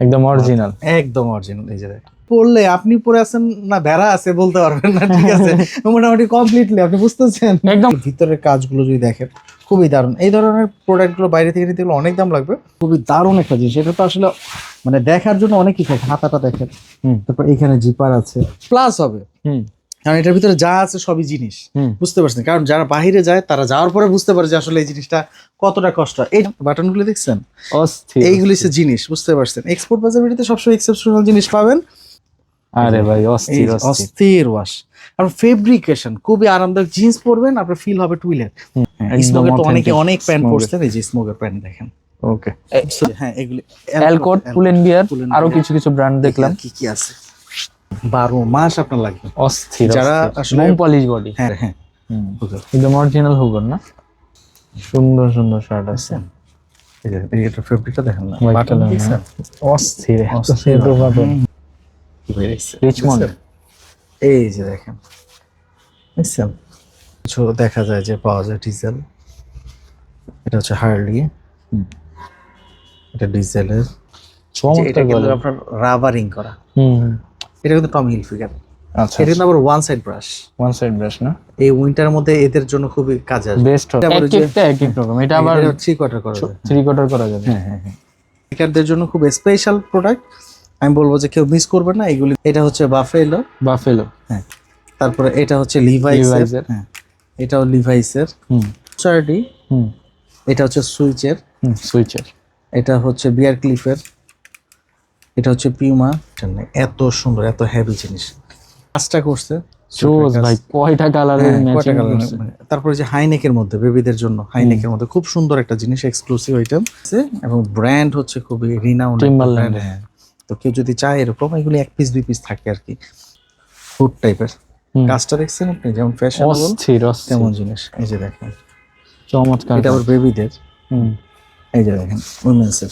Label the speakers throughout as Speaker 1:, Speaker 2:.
Speaker 1: একদম অরিজিনাল।
Speaker 2: একদম অরিজিনাল। এই যে দেখেন, পড়লে আপনি পরে আছেন না ভেড়া আছে বলতে পারবেন না, ঠিক আছে? মোটামুটি কমপ্লিটলি আপনি বুঝতেছেন
Speaker 1: একদম।
Speaker 2: ভিতরের কাজগুলো যদি দেখেন খুবই দারুণ। এই ধরনের প্রোডাক্ট গুলো বাইরে থেকে নিতে গেলে অনেক দাম লাগবে। খুবই দারুণ একটা জিনিস, এটা তো আসলে মানে দেখার জন্য অনেক কিছু আছে। হাতাটা দেখেন, তারপর এখানে জিপার আছে, প্লাস হবে। কারণ এটার ভিতরে যা আছে সবই জিনিস, বুঝতে পারছেন? কারণ যারা বাইরে যায় তারা যাওয়ার পরে বুঝতে পারে যে আসলে এই জিনিসটা কতটা কষ্ট। এই বাটনগুলো দেখছেন, এইগুলি হচ্ছে জিনিস, বুঝতে পারছেন? এক্সপোর্ট বাজারে সবসময় এক্সেপশনাল জিনিস পাবেন।
Speaker 1: আরে ভাই অস্থির অস্থির।
Speaker 2: অস্থির ওয়াশ আর ফেব্রিকেশন খুবই আরামদায়ক। জিন্স পরবেন আপনার ফিল হবে টুইলের। স্মোকের তো অনেকে অনেক প্যান্ট পরছেন, এই যে স্মোকের প্যান্ট দেখেন।
Speaker 1: ওকে,
Speaker 2: হ্যাঁ এগুলি
Speaker 1: অ্যালকোট, পুলেনবিয়ার, আরো কিছু কিছু ব্র্যান্ড দেখলাম।
Speaker 2: কি কি আছে 12 মাস আপনার লাগবে।
Speaker 1: অস্থির।
Speaker 2: যারা আসলে
Speaker 1: মোম পলিশ বডি।
Speaker 2: হ্যাঁ হ্যাঁ
Speaker 1: একদম অরিজিনাল হুগর না? সুন্দর সুন্দর শার্ট আছে।
Speaker 2: এই যে এটা ফেব্রিকটা দেখেন না,
Speaker 1: White
Speaker 2: বাটন
Speaker 1: color,
Speaker 2: দেখছেন?
Speaker 1: অস্থির
Speaker 2: অস্থির
Speaker 1: এত বাটন।
Speaker 2: কি বেরিয়েছে
Speaker 1: রিচমন্ড।
Speaker 2: এই যে দেখেন, দেখছেন? কিছু দেখা যায় যে পাওয়া যায় ডিজেল। এটা হচ্ছে হার্লি, এটা ডিজেলের। এটা কিন্তু আপনার রাবারিং করা। এটা কিন্তু টমি হিলফিগার।
Speaker 1: আচ্ছা,
Speaker 2: এটা কিন্তু আবার one side brush.
Speaker 1: One side brush না?
Speaker 2: এই উইন্টারের মধ্যে এদের জন্য খুবই কাজে আসবে।
Speaker 1: বেস্ট হবে। একটা এক এক রকম। এটা আবার
Speaker 2: 3 কোয়ার্টার করা যায়।
Speaker 1: 3 কোয়ার্টার করা যাবে।
Speaker 2: হ্যাঁ হ্যাঁ হ্যাঁ, এটাদের জন্য খুব স্পেশাল প্রোডাক্ট। আমি বলবো যে কেউ মিস করবে না এগুলি। এটা হচ্ছে বাফেলো।
Speaker 1: বাফেলো।
Speaker 2: হ্যাঁ, তারপরে এটা হচ্ছে লিভাইসের। হ্যাঁ, এটাও লিভাইসের। চার্ডি। এটা হচ্ছে সুইচের।
Speaker 1: সুইচের।
Speaker 2: এটা হচ্ছে বিয়ার ক্লিফের। এটা হচ্ছে পিউমা। এত সুন্দর, এত হেভি জিনিস কাজটা করছে।
Speaker 1: চোজ ভাই, কয়টা কালারের ম্যাচিং করছে।
Speaker 2: তারপরে যে হাইনেকের মধ্যে বেবিদের জন্য, হাইনেকের মধ্যে খুব সুন্দর একটা জিনিস, এক্সক্লুসিভ আইটেম এবং ব্র্যান্ড হচ্ছে খুবই রিনাউন্ড ব্র্যান্ড। হ্যাঁ, তো কেউ যদি চায় এরকম, এগুলি 1 পিস 2 পিস থাকে আর কি, ফুড টাইপের। কাজটা দেখছেন আপনি, যেমন ফ্যাশনেবল তেমন জিনিস। এই যে দেখেন,
Speaker 1: চমৎকার।
Speaker 2: এটা আবার বেবিদের। এই যে দেখেন উইমেন্সের,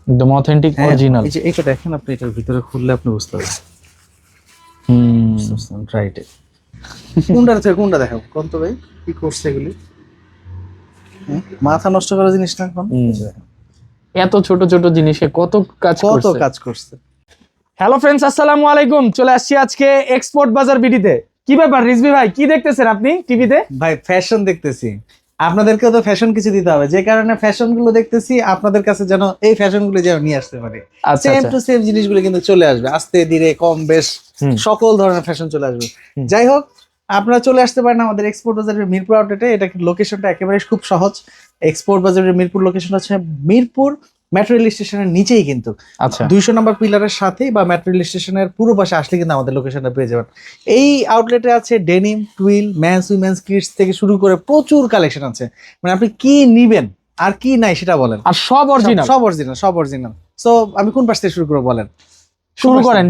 Speaker 1: একদম অথেন্টিক অরিজিনাল।
Speaker 2: এই যে এটা দেখেন, আপনি এটার ভিতরে খুললে আপনি বুঝতে পারবেন। রাইট, কোনটা থেকে কোনটা দেখাবো কোন তো ভাই, কি করছে এগুলি? মাথা নষ্ট করা জিনিস না এখন।
Speaker 1: এত ছোট ছোট জিনিসে কত কাজ
Speaker 2: করছে।
Speaker 1: হ্যালো ফ্রেন্ডস, আসসালামু আলাইকুম। চলে আসছি আজকে এক্সপোর্ট বাজার বিডিতে। কি ব্যাপার রিজভি ভাই, কি দেখতেছেন আপনি টিভিতে?
Speaker 2: ভাই ফ্যাশন দেখতেছি, আপনাদেরকেও তো ফ্যাশন কিছু দিতে হবে, যে কারণে ফ্যাশন গুলো দেখতেছি আপনাদের কাছে, যেন এই ফ্যাশন গুলো যেন নিয়ে আসতে পারি। সেম টু সেম জিনিসগুলো কিন্তু চলে আসবে আস্তে ধীরে, কম বেশ সকল ধরনের ফ্যাশন চলে আসবে। যাই হোক, আপনারা চলে আসতে পারেন আমাদের এক্সপোর্ট বাজারের মিরপুর আউটলেটে। এটা লোকেশনটা একেবারে খুব সহজ। এক্সপোর্ট বাজারের মিরপুর লোকেশন হচ্ছে মিরপুর মেট্রো রেল স্টেশনের নিচেই, কিন্তু 200 নম্বর পিলারের সাথেই বা মেট্রো রেল স্টেশনের পুরো পাশে আসলে কিন্তু আমাদের লোকেশনটা পেয়ে যাবেন। এই আউটলেটে আছে denim, twill, men's, women's, kids থেকে শুরু করে প্রচুর কালেকশন আছে। মানে আপনি কি নিবেন আর কি নাই সেটা বলেন।
Speaker 1: আর সব অরিজিনাল,
Speaker 2: সব অরিজিনাল, সব অরিজিনাল। সো আমি কোন পাশ থেকে শুরু করব বলেন?
Speaker 1: শুরু করেন।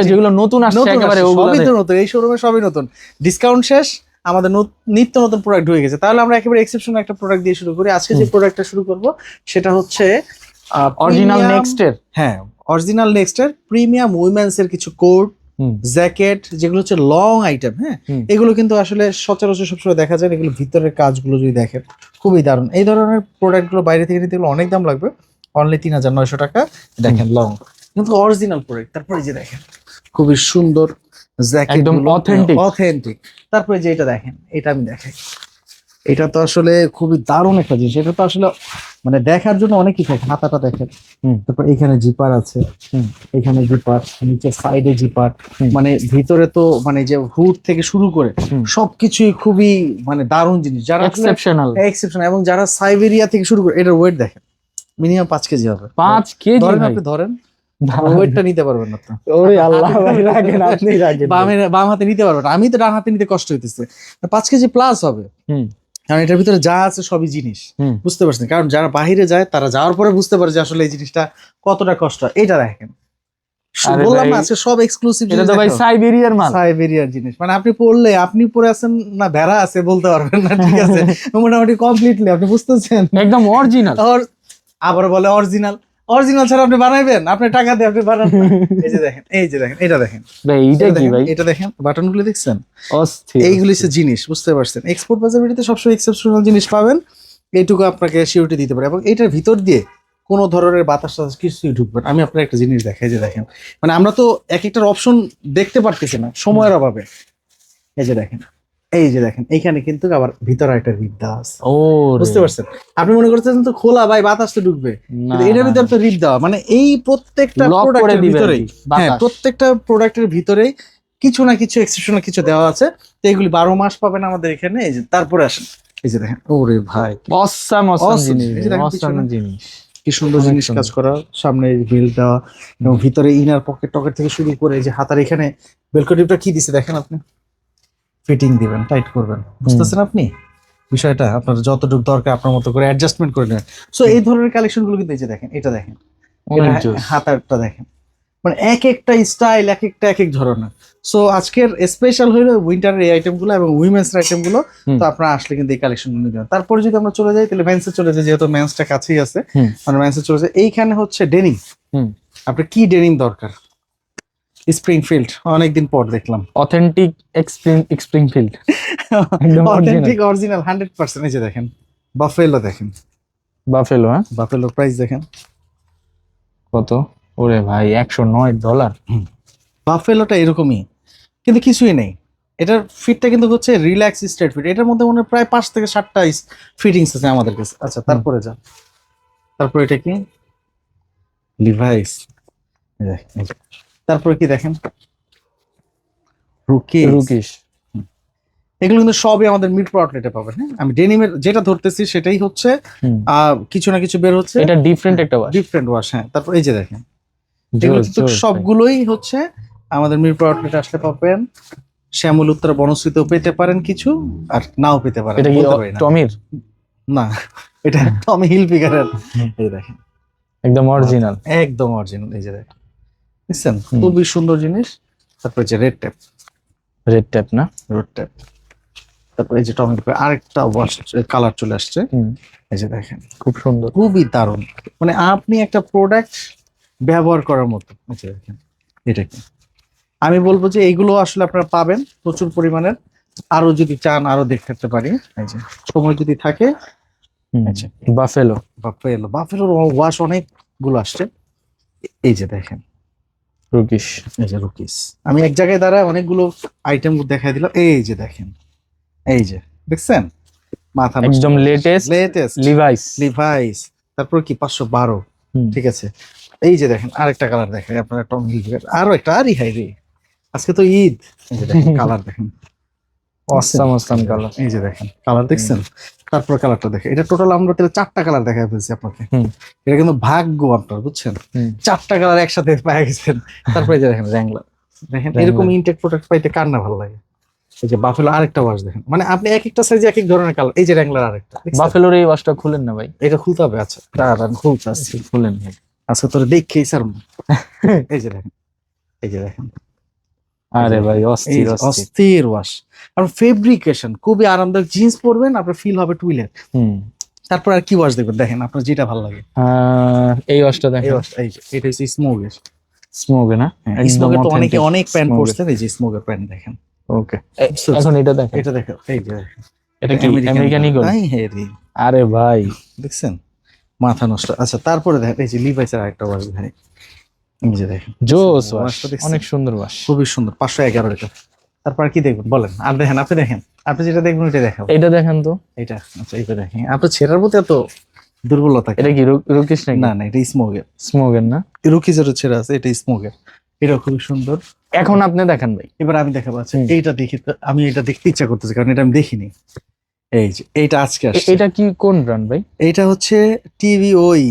Speaker 1: যেগুলো নতুন আসছে একেবারে
Speaker 2: সবই তো নতুন, এই শোরুমে সবই নতুন। ডিসকাউন্ট শেষ, আমাদের নিত্য নতুন প্রোডাক্ট ঢুকে গেছে। তাহলে আমরা একেবারে এক্সেপশনাল একটা প্রোডাক্ট দিয়ে শুরু করি। আজকে যে প্রোডাক্টটা শুরু করব সেটা হচ্ছে
Speaker 1: অরিজিনাল নেক্সটের।
Speaker 2: হ্যাঁ, অরিজিনাল নেক্সটের প্রিমিয়াম উইমেন্স এর কিছু কোট, জ্যাকেট, যেগুলো হচ্ছে লং আইটেম। হ্যাঁ, এগুলো কিন্তু আসলে সচরাচর সবসময় দেখা যায়। এগুলো ভিতরের কাজগুলো যদি দেখেন খুবই দারুণ। এই ধরনের প্রোডাক্টগুলো বাইরে থেকে নিতে গেলে অনেক দাম লাগবে, অনলি 3900 টাকা। দেখেন লং কিন্তু অরিজিনাল প্রোডাক্ট। তারপরে যে দেখেন খুবই সুন্দর জ্যাকেট,
Speaker 1: একদম
Speaker 2: অথেন্টিক। তারপরে যে এটা দেখেন, এটা আমি দেখাই। এটা তো আসলে খুবই দারুণ একটা জিনিস। এটা তো আসলে মানে দেখার জন্য অনেক কিছু আছে। হাতাটা দেখেন, তারপর এখানে জিপার আছে, এখানে জিপার, নিচে সাইডে জিপার, মানে ভিতরে তো মানে যে হুড থেকে শুরু করে সবকিছুই খুবই মানে দারুণ জিনিস। যারা এক্সেপশনাল এবং যারা সাইবেরিয়া থেকে শুরু করে, এটার ওয়েট দেখেন মিনিমাম 5 কেজি হবে।
Speaker 1: 5 কেজি
Speaker 2: ধরেন, আপনি ধরেন, ওয়েটটা নিতে পারবেন না তো।
Speaker 1: ওরে আল্লাহ ভাই, রাখেন আপনি রাখেন।
Speaker 2: বাম হাতে নিতে পারবেন, আমি তো ডান হাতে নিতে কষ্ট হইতেছে। 5 কেজি প্লাস হবে। কারণ এটার ভিতরে যা আছে সবই জিনিস, বুঝতে পারছেন? কারণ যারা বাইরে যায় তারা যাওয়ার পরে বুঝতে পারে যে আসলে এই জিনিসটা কতটা কষ্ট। এটা দেখেন, বললাম না আজকে সব এক্সক্লুসিভ জিনিস।
Speaker 1: এটা তো ভাই সাইবেরিয়ার মাল,
Speaker 2: সাইবেরিয়ার জিনিস। মানে আপনি পড়লে আপনি পরে আছেন না ভেড়া আছে বলতে পারবেন না, ঠিক আছে? মোটামুটি কমপ্লিটলি আপনি বুঝতেছেন।
Speaker 1: একদম অরিজিনাল।
Speaker 2: আবার বলে অরিজিনাল, অরিজিনাল ছাড়া আপনি বানাইবেন? আপনি টাকা দিয়ে আপনি বানান। এই যে দেখেন, এই যে দেখেন, এটা দেখেন
Speaker 1: ভাই, এইটা কি ভাই?
Speaker 2: এটা দেখেন, বাটনগুলো দেখছেন?
Speaker 1: অস্থির।
Speaker 2: এইগুলি হচ্ছে জিনিস, বুঝতে পারছেন? এক্সপোর্ট বাজারে সবসময় এক্সেপশনাল জিনিস পাবেন, এইটুকু আপনাকে সিউরিটি দিতে পারে। এবং এটার ভিতর দিয়ে কোনো ধরনের বাতাস টাতাস কিছুই ঢুকবে না। আমি আপনার একটা জিনিস দেখাই, যে দেখেন মানে আমরা তো এক একটার অপশন দেখতে পারতেছি না সময়ের অভাবে। এই যে দেখেন, এই যে দেখেন এইখানে কিন্তু আবার ভিতরে একটা রিপ দেওয়া আছে,
Speaker 1: ও
Speaker 2: বুঝতে পারছেন? আপনি মনে করছেন তো খোলা ভাই বাতাস তো ঢুকবে, কিন্তু এটার ভিতরে তো রিপ দেওয়া, মানে এই প্রত্যেকটা প্রোডাক্টের ভিতরেই, হ্যাঁ প্রত্যেকটা প্রোডাক্টের ভিতরেই কিছু না কিছু এক্সেপশনাল কিছু দেওয়া আছে। তো এগুলি 12 মাস পাবেন আমাদের এখানে। এই যে তারপরে আসেন, এই যে দেখেন, ওরে ভাই
Speaker 1: অসাম
Speaker 2: Awesome.
Speaker 1: জিনিস,
Speaker 2: এই যে দেখেন
Speaker 1: অসাম
Speaker 2: পিছনে।
Speaker 1: জিনিস।
Speaker 2: কি সুন্দর
Speaker 1: অনেক
Speaker 2: জিনিস
Speaker 1: সুন্দর।
Speaker 2: কাজ করা, সামনে বেল্ট দেওয়া এবং ভিতরে ইনার পকেট টকেট থেকে শুরু করে এই যে হাতার এখানে বেলকটিটা কি দিছে দেখেন, আপনি ফিটিং দিবেন, টাইট করবেন, বুঝতেছেন আপনি বিষয়টা? আপনার যতটুকু দরকার আপনার মতো করে অ্যাডজাস্টমেন্ট করে নেবেন। সো এই ধরনের কালেকশন গুলো কিন্তু এই যে দেখেন, এটা দেখেন,
Speaker 1: অনেক
Speaker 2: এটা
Speaker 1: জোস।
Speaker 2: হাতারটা দেখেন, মানে এক একটা স্টাইল এক একটা এক এক ধরনের। সো আজকের স্পেশাল হইলো উইন্টারের এই আইটেম গুলো এবং উইমেন্স আইটেম গুলো। তো আপনারা আসলে কিন্তু এই কালেকশন গুলো নিতে পারেন। তারপরে যদি আমরা চলে যাই তাহলে মেন্সে চলে যাই, যেহেতু মেন্সটা কাছেই আছে, মানে মেন্সে চলে যাই। এইখানে হচ্ছে ডেনিম, আপনার কি ডেনিম দরকার? স্প্রিংফিল্ড, অনেকদিন পর দেখলাম
Speaker 1: অথেন্টিক স্প্রিংফিল্ড, একদম
Speaker 2: অথেন্টিক অরিজিনাল 100%। এই যে দেখেন বাফেলো, দেখেন
Speaker 1: বাফেলো। হ্যাঁ,
Speaker 2: বাফেলোর প্রাইস দেখেন
Speaker 1: কত? ওরে ভাই, $109।
Speaker 2: বাফেলোটা এরকমই, কিন্তু কিছুই নেই। এটার ফিটটা কিন্তু হচ্ছে রিল্যাক্স স্ট্রেট ফিট। এটার মধ্যে মনে হয় প্রায় 5 থেকে 7টা ফিটিংস আছে আমাদের কাছে। আচ্ছা তারপরে যা, তারপরে এটা কি লিভাইস, তারপরে কি দেখেন
Speaker 1: রুকিশ।
Speaker 2: এগুলো কিন্তু সবই আমাদের মিড আউটলেটে পাবেন। হ্যাঁ, আমি ডেনিমের যেটা ধরতেছি সেটাই হচ্ছে কিছু না কিছু বের হচ্ছে,
Speaker 1: এটা ডিফারেন্ট একটা ওয়াশ,
Speaker 2: ডিফারেন্ট ওয়াশ। হ্যাঁ, তারপর এই যে দেখেন এগুলো কিন্তু সবগুলোই হচ্ছে আমাদের মিরপুর আউটলেটে আসলে পাবেন। শ্যামল উত্তরা বনশ্রীতেও পেতে পারেন কিছু, আর নাও পেতে পারেন।
Speaker 1: এটা কি
Speaker 2: বলতে পারি না।
Speaker 1: টমির?
Speaker 2: না, এটা টমি হিলফিগারের। এই যে দেখেন
Speaker 1: একদম অরিজিনাল,
Speaker 2: একদম অরিজিনাল। এই যে দেখেন, বুঝছেন? খুবই সুন্দর জিনিস। তারপর যে রেড ট্যাপ
Speaker 1: না,
Speaker 2: রেড ট্যাপ। তারপর এই যে টমেটো আরেকটা ওয়াশ কালার চলে আসছে। এই যে দেখেন
Speaker 1: খুব সুন্দর,
Speaker 2: খুবই দারুণ, মানে আপনি একটা প্রোডাক্ট ব্যবহার করার মতো। এই যে দেখেন এটা কি, আমি বলবো যে এইগুলো আসলে আপনারা পাবেন প্রচুর পরিমাণের। আরো যদি চান আরো দেখাতে পারি, এই যে সময় যদি থাকে। আচ্ছা
Speaker 1: বাফেলো,
Speaker 2: বাফেলোর ওয়াশ অনেকগুলো আসছে। এই যে দেখেন
Speaker 1: রুকিশ,
Speaker 2: এই যে রুকিস। আমি এক জায়গায় দাঁড়ায় অনেকগুলো আইটেম দেখাই দিলাম। এই যে দেখেন, এই যে দেখছেন মাথা
Speaker 1: একদম লেটেস্ট
Speaker 2: লিভাইস। তারপর কি 512, ঠিক আছে। এই যে দেখেন আরেকটা কালার দেখেন আপনারা, টম হিলফিগার। আরো একটা, আরই হাই রে, আজকে তো ঈদ। এই যে দেখেন কালার দেখেন,
Speaker 1: অসাম কালার।
Speaker 2: এই যে দেখেন কালার দেখছেন। তারপর কালারটা দেখেন, এটা টোটাল আমরা তাহলে 4টা কালার দেখাই ফেলছি আপনাকে। এটা কিন্তু ভাগ্য আপনার, বুঝছেন? 4টা কালার একসাথে পেয়ে গেছেন। তারপরে এই যে দেখেন র্যাংলার, দেখেন এরকম ইনটেক প্রোডাক্ট পাইতে কার না ভালো লাগে। এই যে বাফেলো আরেকটা ওয়াশ দেখেন, মানে আপনি এক একটা সাইজে এক এক ধরনের কালার। এই যে র্যাংলার আরেকটা,
Speaker 1: বাফেলোর এই ওয়াশটা খুলেন না ভাই,
Speaker 2: এটা খুলতে হবে। আচ্ছা দাঁড়ান খুলতে আসছি,
Speaker 1: খুলেন।
Speaker 2: আচ্ছা তোরে দেখেই স্যার। এই যে দেখেন, এই যে দেখেন,
Speaker 1: আরে ভাই
Speaker 2: অস্থির ওয়াশ। আর ফেব্রিকেশন খুবই আরামদায়ক, জিন্স পরবেন আপনার ফিল হবে টুইলের। তারপর আর কি ওয়াশ দেখবেন, দেখেন আপনার যেটা ভালো লাগে।
Speaker 1: এই ওয়াশটা দেখেন,
Speaker 2: এটা হচ্ছে স্মোকের।
Speaker 1: স্মোকে না,
Speaker 2: স্মোকের তো অনেকে অনেক প্যান্ট পরছেন। এই যে স্মোকের প্যান্ট দেখেন।
Speaker 1: ওকে, এখন এটা দেখেন,
Speaker 2: এটা দেখেন, এই যে দেখেন
Speaker 1: এটা কি আমেরিকান ইগল? আরে ভাই
Speaker 2: দেখছেন, মাথা নষ্ট। আচ্ছা তারপরে দেখেন এই যে লিভাইসের আরেকটা ওয়াশ দেখেন, এই যে দেখেন
Speaker 1: জোস ওয়াশ, অনেক সুন্দর ওয়াশ,
Speaker 2: খুবই সুন্দর। 511 টাকা। তারপর কি দেখবেন বলেন? আর দেখেন, আপনি দেখেন, আপনি যেটা দেখবেন এটা দেখাবো।
Speaker 1: এটা দেখেন তো,
Speaker 2: এটা আচ্ছা এটা দেখেন। আপনার ছেঁড়ার প্রতি এত দুর্বলতা?
Speaker 1: এটা কি রুকিশ নাকি?
Speaker 2: না এটা
Speaker 1: স্মোকের না,
Speaker 2: রুকিজেরও ছেঁড়া আছে, এটা স্মোকের। এটা খুবই সুন্দর।
Speaker 1: এখন আপনি দেখেন ভাই,
Speaker 2: এবার আমি দেখাবো। আচ্ছা এইটা দেখি, আমি এটা দেখতে ইচ্ছা করতেছি কারণ এটা আমি দেখিনি। এই যে এইটা আজকে আসছে।
Speaker 1: এটা কি কোন ব্র্যান্ড ভাই?
Speaker 2: এটা হচ্ছে টিভিওই।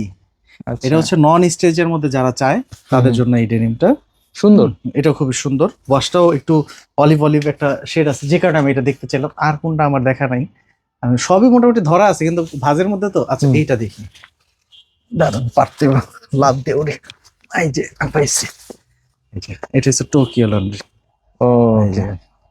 Speaker 2: এটা হচ্ছে নন স্টেজের মধ্যে যারা চায় তাদের জন্য এই ডেনিমটা
Speaker 1: সুন্দর।
Speaker 2: এটা খুবই সুন্দর। ওয়াশটাও একটু অলিভ একটা শেড আছে, যে কারণে আমি এটা দেখতে চাইলাম। আর কোনটা আমার দেখা নাই, আমি সবই মোটামুটি ধরা আছে কিন্তু ভাজের মধ্যে তো। আচ্ছা এইটা দেখি, দাঁড়ান পারতে লাভ দিয়ে ওরে। এই যে পাইছি, এটা হচ্ছে টোকিও লন্ড্রি।
Speaker 1: ও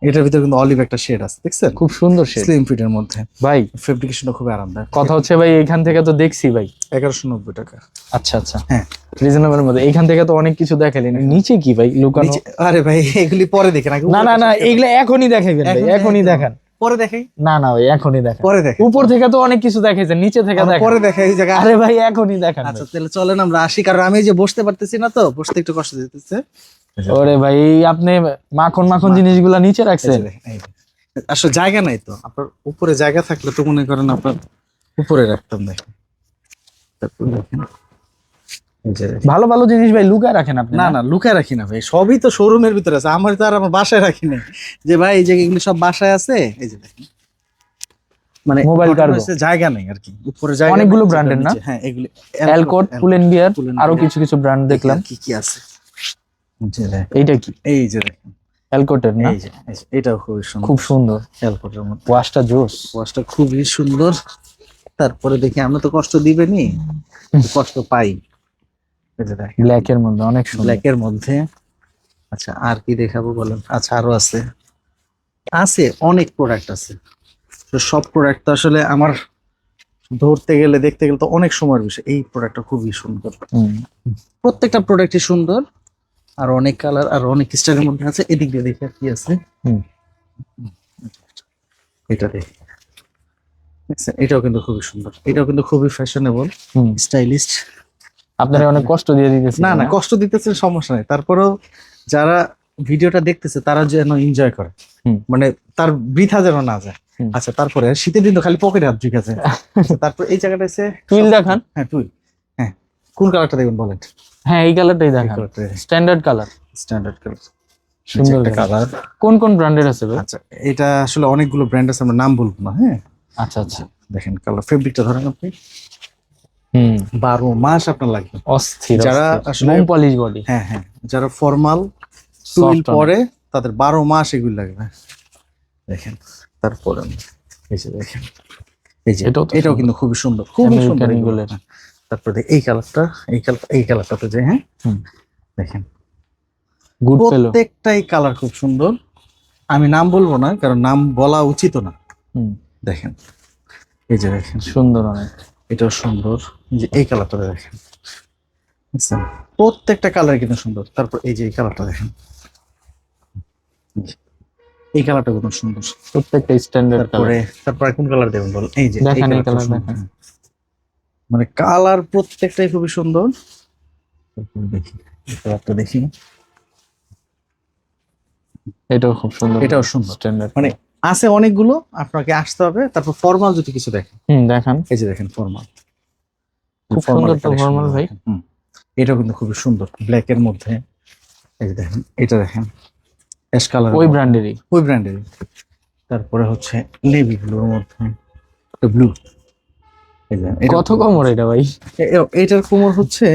Speaker 2: এটার ভিতরে কিন্তু অলিভ একটা শেড আছে, দেখছেন?
Speaker 1: খুব সুন্দর শেড,
Speaker 2: স্লিম ফিটের মধ্যে
Speaker 1: ভাই।
Speaker 2: ফেব্রিকেশনটা খুব আরামদায়ক।
Speaker 1: কথা হচ্ছে ভাই, এখান থেকে তো দেখছি ভাই
Speaker 2: 1190 টাকা।
Speaker 1: আচ্ছা
Speaker 2: হ্যাঁ
Speaker 1: রিজনেবল মধ্যে। এখান থেকে তো অনেক কিছু দেখালেন, নিচে কি ভাই লুকানো?
Speaker 2: আরে ভাই এগুলি পরে দেখেন,
Speaker 1: না এগুলো এখনই দেখাইবেন ভাই, এখনই দেখান।
Speaker 2: পরে দেখাই।
Speaker 1: না না ভাই এখনই দেখেন,
Speaker 2: পরে দেখাই।
Speaker 1: উপর থেকে তো অনেক কিছু দেখাইছে, নিচে থেকে দেখেন।
Speaker 2: পরে দেখাই এই জায়গা।
Speaker 1: আরে ভাই এখনই দেখেন।
Speaker 2: আচ্ছা তাহলে চলেন আমরা আসি, কারণ আমি এই যে বসতে পারতেছি না, তো বসতে একটু কষ্ট দিতেছে।
Speaker 1: ওরে ভাই আপনি মাখন মাখন জিনিসগুলা নিচে রাখছেন।
Speaker 2: আসলে জায়গা নাই তো, আপনার উপরে জায়গা থাকলে তো মনে করেন আপনার উপরে রাখতাম। দেখেন তারপর দেখেন এই যে
Speaker 1: ভালো ভালো জিনিস ভাই লুকায় রাখেন আপনি।
Speaker 2: না না লুকায় রাখি না ভাই, সবই তো শোরুমের ভিতরে আছে, আমার তো আর আমার বাসায় রাখি নাই যে ভাই এই যে এগুলো সব বাসায় আছে। এই যে দেখেন মানে
Speaker 1: মোবাইল
Speaker 2: ঘটনা
Speaker 1: কার্গো
Speaker 2: হচ্ছে জায়গা নেই আর কি, উপরে জায়গা
Speaker 1: অনেকগুলো
Speaker 2: নেই,
Speaker 1: ব্র্যান্ডের না?
Speaker 2: হ্যাঁ এগুলি
Speaker 1: এলকোট, পুলেন বিয়ার,
Speaker 2: পুলেন
Speaker 1: আরো
Speaker 2: বিয়ার।
Speaker 1: কিছু কিছু ব্র্যান্ড দেখলাম।
Speaker 2: কি কি আছে যে দেখেন।
Speaker 1: এইটা কি?
Speaker 2: এই যে দেখেন
Speaker 1: এলকোটের না?
Speaker 2: এই যে এটাও খুবই সুন্দর,
Speaker 1: খুব সুন্দর,
Speaker 2: এলকোটের মধ্যে
Speaker 1: ওয়াশটা জোস।
Speaker 2: ওয়াশটা খুবই সুন্দর। তারপরে দেখি আমরা তো কষ্ট দিবেনি, কষ্ট পাই। এই যে দেখেন
Speaker 1: ব্ল্যাক এর মধ্যে অনেক সুন্দর।
Speaker 2: ব্ল্যাক এর মধ্যে। আচ্ছা আর কি দেখাবো বলেন? আচ্ছা আরো আছে, আছে অনেক প্রোডাক্ট আছে। তো সব প্রোডাক্ট তো আসলে আমার ধরতে গেলে দেখতে গেলে তো অনেক সময়ের বিষয়। এই প্রোডাক্টটা খুবই সুন্দর, প্রত্যেকটা প্রোডাক্টই সুন্দর, আর অনেক কালার আর অনেক স্টাইলের মধ্যে আছে। এদিক দিয়ে দেখি আর কি আছে। এটা দেখি, দেখছেন? এটাও কিন্তু খুবই সুন্দর, এটাও কিন্তু খুবই ফ্যাশনেবল, স্টাইলিস্ট।
Speaker 1: আপনারা অনেক কষ্ট দিয়ে দিতেছেন।
Speaker 2: না না কষ্ট দিতেছেন সমস্যা নেই, তারপরেও যারা ভিডিওটা দেখতেছে তারা যেন এনজয় করে, মানে তার বৃথা যেন না যায়। আচ্ছা তারপরে শীতের দিন তো খালি পকেটে হাত ঢুকে আছে। তারপর এই জায়গাটা আছে
Speaker 1: টুইল দেখান।
Speaker 2: হ্যাঁ টুইল, হ্যাঁ কোন কালারটা দেখবেন বলেন?
Speaker 1: হ্যাঁ এই কালারটাই দেখান, স্ট্যান্ডার্ড কালার।
Speaker 2: স্ট্যান্ডার্ড কালার,
Speaker 1: সুন্দর
Speaker 2: একটা কালার।
Speaker 1: কোন কোন ব্র্যান্ডের আছে ভাই?
Speaker 2: আচ্ছা এটা আসলে অনেকগুলো ব্র্যান্ড আছে, আমরা নাম বলবো না। হ্যাঁ
Speaker 1: আচ্ছা আচ্ছা
Speaker 2: দেখেন কালার, ফেব্রিকটা ধরেন আপনি 12 মাস আপনার লাগবে।
Speaker 1: অস্থির,
Speaker 2: যারা আসলে
Speaker 1: মোম পলিশ বডি,
Speaker 2: হ্যাঁ হ্যাঁ যারা ফর্মাল টুইল পরে তাদের 12 মাস এগুলো লাগবে। দেখেন তারপরে এই যে দেখেন, এই যে এটাও কিন্তু খুবই সুন্দর, খুবই সুন্দর এগুলো। তারপরে এই কালারটা, এই কালারটা তো যে হ্যাঁ দেখেন
Speaker 1: গুড ফেলো,
Speaker 2: প্রত্যেকটাই কালার খুব সুন্দর। আমি নাম বলবো না কারণ নাম বলা উচিত না। দেখেন এই যে দেখেন
Speaker 1: সুন্দর অনেক,
Speaker 2: এটাও সুন্দর। যে এই কালারটা দেখেন, বুঝছেন? প্রত্যেকটা কালার কিন্তু সুন্দর। তারপর এই যে এই কালারটা দেখেন, এই কালারটা কিন্তু সুন্দর,
Speaker 1: প্রত্যেকটা স্ট্যান্ডার্ড কালার।
Speaker 2: তারপরে কোন কালার দেবেন বল? এই যে
Speaker 1: দেখেন এই কালার
Speaker 2: সুন্দর।
Speaker 1: দেখেন,
Speaker 2: মানে কালার প্রত্যেকটাই খুবই সুন্দর। দেখি এই কালারটা দেখি,
Speaker 1: এটাও খুব সুন্দর,
Speaker 2: এটাও সুন্দর
Speaker 1: স্ট্যান্ডার্ড।
Speaker 2: মানে আছে অনেকগুলো, আপনাকে আসতে হবে। তারপর ফর্মাল যদি কিছু দেখেন,
Speaker 1: দেখান।
Speaker 2: এই যে দেখেন ফর্মাল,
Speaker 1: খুব সুন্দর তো ফর্মাল ভাই।
Speaker 2: এটাও কিন্তু খুবই সুন্দর ব্ল্যাক এর মধ্যে। এই যে দেখেন এটা দেখেন অ্যাশ কালার,
Speaker 1: ওই ব্র্যান্ডেরই,
Speaker 2: ওই ব্র্যান্ডেরই। তারপরে হচ্ছে নেভি ব্লুর মধ্যে ব্লু। এই যে
Speaker 1: কত কোমর এটা ভাই?
Speaker 2: এটার কোমর হচ্ছে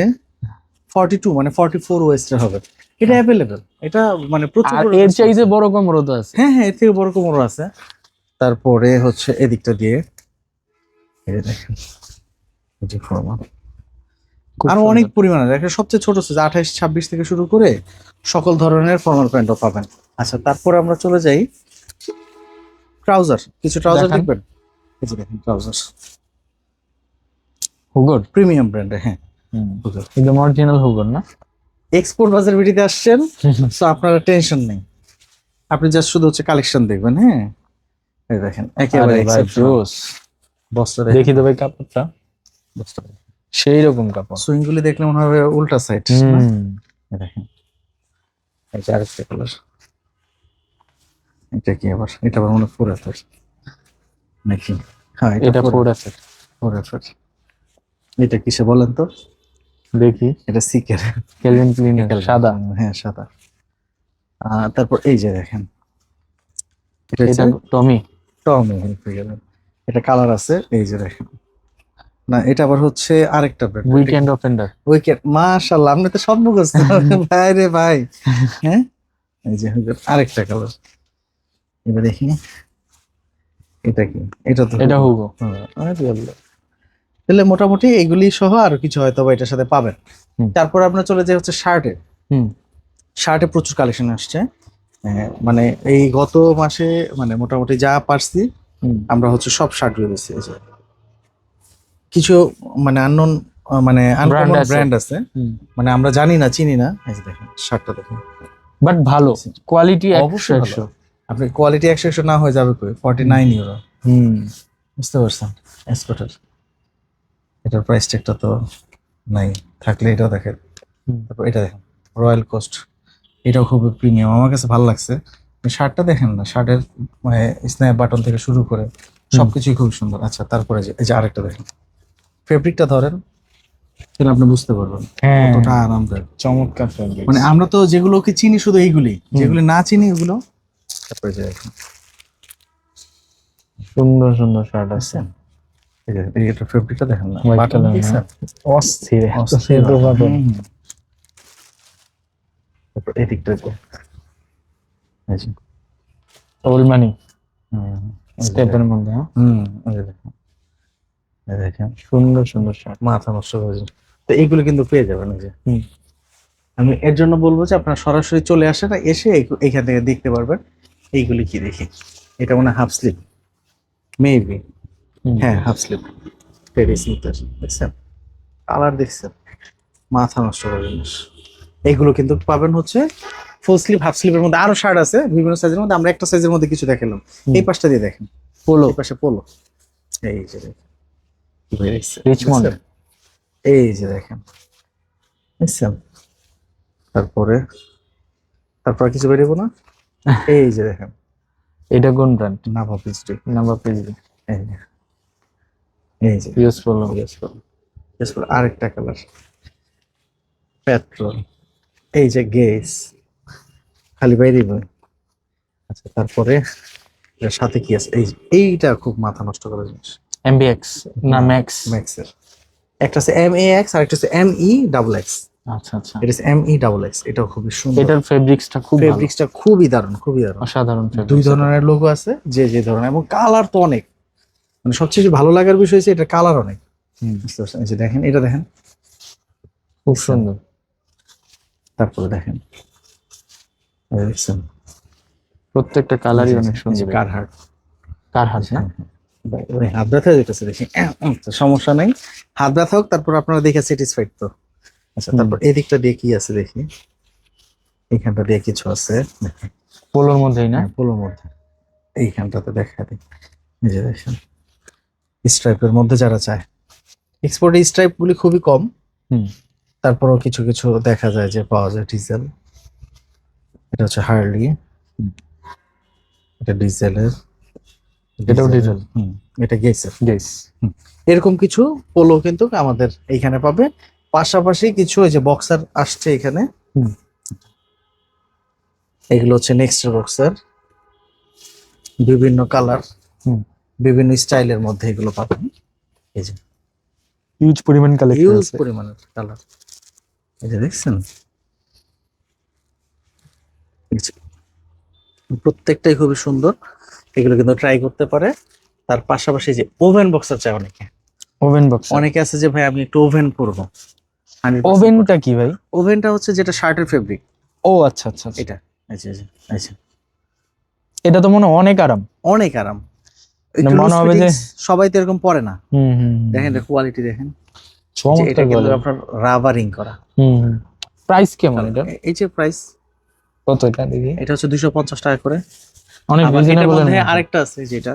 Speaker 2: 42 মানে 44 ওয়েস্টের হবে। এটা অ্যাভেলেবল, এটা মানে প্রচুর।
Speaker 1: আর এর চাইতে বড় কোমরও তো আছে।
Speaker 2: হ্যাঁ হ্যাঁ এর থেকে বড় কোমরও আছে। তারপরে হচ্ছে এদিকটা দিয়ে এই যে দেখেন এই যে ফর্মাল, আরো অনেক পরিমাণে। একটা সবচেয়ে ছোট সাইজ 28 26 থেকে শুরু করে সকল ধরনের ফর্মাল প্যান্টও পাবেন। আচ্ছা তারপরে আমরা চলে যাই ট্রাউজার, কিছু ট্রাউজার দেখবেন। এই যে দেখেন ট্রাউজার
Speaker 1: হুগোর
Speaker 2: প্রিমিয়াম ব্র্যান্ডে, হ্যাঁ হুগোর,
Speaker 1: একদম অরিজিনাল হুগোর না?
Speaker 2: এক্সপোর্ট বাজার ভিডিওতে আসছেন, সো আপনারা টেনশন নেই, আপনি জাস্ট শুধু হচ্ছে কালেকশন দেখবেন। হ্যাঁ এই দেখেন একেবারে
Speaker 1: জোস।
Speaker 2: বস্তা
Speaker 1: দেখি তো ভাই কাপড়টা, সেই রকম কাপড়।
Speaker 2: সুইং গুলি দেখলে মনে হবে উল্টা সাইড। দেখেন এই যে আরেকটা কালার, এটা কি আবার? এটা আবার মনে হয় 4 এফের নাকি? হ্যাঁ
Speaker 1: এটা 4 এফের।
Speaker 2: 4 এফের। এটা কিসে বলেন তো?
Speaker 1: দেখি,
Speaker 2: এটা সিকের,
Speaker 1: ক্যালভিন ক্লিনের সাদা।
Speaker 2: হ্যাঁ সাদা। তারপর এই যে দেখেন
Speaker 1: এটা টমি,
Speaker 2: টমি হিলফিগার। এটা কালার আছে, এই যে দেখেন। না এটা আবার হচ্ছে আরেকটা ব্র্যান্ড,
Speaker 1: উইকেন্ড অফেন্ডার।
Speaker 2: উইকেন্ড। মাশাআল্লাহ আপনি তো সব মুখস্থ ভাই রে ভাই। হ্যাঁ এই যে আরেকটা কালার, এবার দেখি এটা কি? এটা তো
Speaker 1: এটা হুগো।
Speaker 2: তাহলে মোটামুটি এগুলি সহ আরো কিছু হয়তো বা এটার সাথে পাবেন। তারপর আপনার চলে যায় হচ্ছে শার্টে। শার্টে প্রচুর কালেকশন আসছে, মানে এই গত মাসে মানে মোটামুটি যা পারছি আমরা হচ্ছে সব শার্ট রয়েছে। কিছু মানে আননোন মানে আনকমন ব্র্যান্ড আছে, মানে আমরা জানি না চিনি না। এই যে দেখেন শার্টটা দেখুন,
Speaker 1: বাট ভালো কোয়ালিটি,
Speaker 2: অবশ্যই ভালো। আপনি কোয়ালিটি 100 না হয়ে যাবে কই 49 ইউরো। বুঝতে পারছেন এক্সপোর্টার, এটার প্রাইস ট্যাগটা তো নাই, থাকলে এটাও দেখেন। তারপর এটা দেখেন রয়্যাল কোস্ট, এটাও খুবই প্রিমিয়াম, আমার কাছে ভালো লাগছে। শার্টটা দেখেন না, শার্টের মানে স্ন্যাপ বাটন থেকে শুরু করে সবকিছুই খুব সুন্দর। আচ্ছা তারপরে এই যে আরেকটা দেখেন, ফেব্রিকটা ধরেন তাহলে আপনি বুঝতে পারবেন কতটা আরামদায়ক,
Speaker 1: চমৎকার ফেব্রিক।
Speaker 2: মানে আমরা তো যেগুলোকে চিনি শুধু এইগুলি, যেগুলি না চিনি ওগুলো। তারপরে যে দেখেন
Speaker 1: সুন্দর সুন্দর শার্ট আছে,
Speaker 2: এই যে এটা ফেব্রিকটা দেখেন না,
Speaker 1: White
Speaker 2: বাটন
Speaker 1: color,
Speaker 2: দেখছেন
Speaker 1: অস্থির
Speaker 2: অস্থির
Speaker 1: বাটন।
Speaker 2: তারপর এদিকটা যে এই যে
Speaker 1: ওল্ড মানি
Speaker 2: হুম,
Speaker 1: স্টেপের মধ্যে, হ্যাঁ?
Speaker 2: এই যে দেখেন, এই দেখেন
Speaker 1: সুন্দর সুন্দর শার্ট।
Speaker 2: মাথা নষ্ট করে দিন। তো এইগুলো কিন্তু পেয়ে যাবেন। এই যে
Speaker 1: হুম।
Speaker 2: আমি এর জন্য বলবো যে আপনারা সরাসরি চলে আসেন, এসে এইখান থেকে দেখতে পারবেন এইগুলি কি। দেখি এটা মনে হাফ স্লিপ মেবি, হ্যাঁ হাফ স্লিপ টেরিস মিটার, দেখছেন কালার দেখছেন, মাথা নষ্ট করে জিনিস। এইগুলো কিন্তু পাবেন হচ্ছে ফুল স্লিপ হাফ স্লিপের মধ্যে। আরো শার্ট আছে বিভিন্ন সাইজের মধ্যে, আমরা একটা সাইজের মধ্যে কিছু দেখালাম। এই পাশটা দিয়ে দেখেন
Speaker 1: পোলো,
Speaker 2: এই পাশে পোলো, এই যে দেখেন কি হয়ে গেছে,
Speaker 1: রিচমন্ড,
Speaker 2: দেখছেন? এই যে দেখেন বুঝছেন। তারপরে কিছু বেরিয়েবো না, এই যে দেখেন
Speaker 1: এটা কোন ব্র্যান্ড?
Speaker 2: নাভা পিস্ট্রি,
Speaker 1: নাম্বার পেজ
Speaker 2: এই যে এই যে
Speaker 1: ইউজ পোলো।
Speaker 2: আরেকটা কালার পেট্রোল, এই যে গেস খালি বাইরে বই। আচ্ছা তারপরে এর সাথে কি আছে, এই যে এইটা খুব মাথা নষ্ট করার জিনিস,
Speaker 1: এমবিএক্স না ম্যাক্স?
Speaker 2: ম্যাক্সের একটা আছে MAX আর একটা আছে MEXX।
Speaker 1: আচ্ছা আচ্ছা,
Speaker 2: এটা হচ্ছে MEXX, এটাও খুবই সুন্দর,
Speaker 1: এটার ফেব্রিক্সটা খুব ভালো,
Speaker 2: ফেব্রিক্সটা খুবই দারুণ, খুবই দারুণ।
Speaker 1: অসাধারণ
Speaker 2: দুই
Speaker 1: ফেব্রিক্স।
Speaker 2: ধরনের লোগো আছে, যে ধরনের, এবং কালার তো অনেক, মানে সবচেয়ে ভালো লাগার বিষয় হচ্ছে এটা কালার অনেক। বুঝতে পারছেন, এই যে দেখেন এটা দেখেন
Speaker 1: খুব সুন্দর।
Speaker 2: তারপরে দেখেন এই দেখছেন
Speaker 1: প্রত্যেকটা কালারই অনেক সুন্দর।
Speaker 2: কারহাট,
Speaker 1: কার হাত না?
Speaker 2: ওই হাত ব্যথা যেতেছে দেখি, তো সমস্যা নাই, হাত ব্যথা হোক, তারপর আপনারা দেখে স্যাটিসফাইড তো। আচ্ছা তারপর এদিকটা দিয়ে কি আছে দেখি, এইখানটা দিয়ে কিছু আছে দেখেন,
Speaker 1: পোলোর মধ্যেই না?
Speaker 2: পোলোর মধ্যে এইখানটাতে দেখা দিই, এই যে দেখেন স্ট্রাইপের মধ্যে যারা চায়, এক্সপোর্টে স্ট্রাইপ গুলি খুবই কম, তারপরও কিছু কিছু দেখা যায় যে পাওয়া যায় ডিজেল। এটা হচ্ছে হার্লি, এটা ডিজেলের,
Speaker 1: এটাও ডিজেল,
Speaker 2: এটা গেসের।
Speaker 1: গেস।
Speaker 2: এরকম কিছু পোলো কিন্তু আমাদের এইখানে পাবে। পাশাপাশি কিছু ওই যে বক্সার আসছে এখানে, এগুলো হচ্ছে নেক্সট বক্সার, বিভিন্ন কালার, বিভিন্ন স্টাইলের মধ্যে এগুলো পাবেন। এই যে
Speaker 1: হিউজ পরিমাণ কালেকশন
Speaker 2: হিউজ
Speaker 1: আছে,
Speaker 2: পরিমাণের কালার, এই যে দেখছেন প্রত্যেকটাই খুবই সুন্দর, এগুলো কিন্তু ট্রাই করতে পারে। তার পাশাপাশি যে ওভেন বক্সার চাই অনেকে,
Speaker 1: ওভেন বক্স।
Speaker 2: অনেকে আছে যে ভাই আমি একটু ওভেন করবো।
Speaker 1: ওভেনটা কি ভাই?
Speaker 2: ওভেনটা হচ্ছে যেটা শার্টের ফেব্রিক।
Speaker 1: ও আচ্ছা আচ্ছা,
Speaker 2: এটা আচ্ছা
Speaker 1: এটা তো মনে হয় অনেক আরাম,
Speaker 2: অনেক আরাম,
Speaker 1: মনে হবে যে
Speaker 2: সবাই তো এরকম পরে না। দেখেন কোয়ালিটি দেখেন, এটা কিন্তু আপনার রাবারিং করা।
Speaker 1: প্রাইস কেমন এটা?
Speaker 2: এই যে প্রাইস
Speaker 1: কত এটা দেখি?
Speaker 2: এটা হচ্ছে 250 টাকা করে,
Speaker 1: অনেক রিজনেবল।
Speaker 2: আরেকটা আছে যেটা,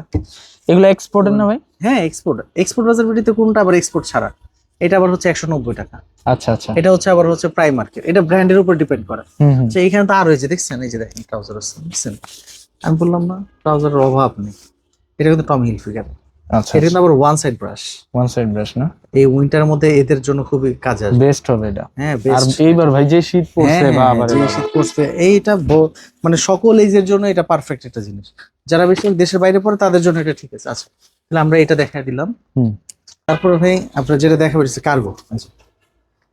Speaker 1: এগুলো এক্সপোর্টের না ভাই?
Speaker 2: হ্যাঁ এক্সপোর্ট বাজার বিডিতে কোনটা আবার এক্সপোর্ট ছাড়া, এটা আবার হচ্ছে 190 টাকা।
Speaker 1: আচ্ছা আচ্ছা,
Speaker 2: এটা হচ্ছে আবার হচ্ছে প্রাইম মার্কেট, এটা ব্র্যান্ডের উপর ডিপেন্ড করে। তো এইখানে তো আর হয়েছে দেখছেন, এই যে দেখেন ট্রাউজার আছে দেখছেন, আমি বললাম না ট্রাউজারের অভাব নেই। এটা কিন্তু টমি হিলফিগার,
Speaker 1: আচ্ছা,
Speaker 2: এটা কিন্তু আবার ওয়ান সাইড ব্রাশ,
Speaker 1: না?
Speaker 2: এই উইন্টারের মধ্যে এদের জন্য খুবই কাজে আসবে,
Speaker 1: বেস্ট হবে এটা।
Speaker 2: হ্যাঁ
Speaker 1: আর
Speaker 2: বেস্ট।
Speaker 1: এইবার ভাই যে শীত পড়ছে, বাবারে
Speaker 2: যে শীত পড়ছে, এইটা মানে সকল এজের জন্য এটা পারফেক্ট একটা জিনিস। যারা বেশি দেশের বাইরে পড়ে তাদের জন্য এটা ঠিক আছে। আচ্ছা তাহলে আমরা এটা দেখা দিলাম। তারপরে ভাই আপনার যেটা দেখা যাচ্ছে কার্গো,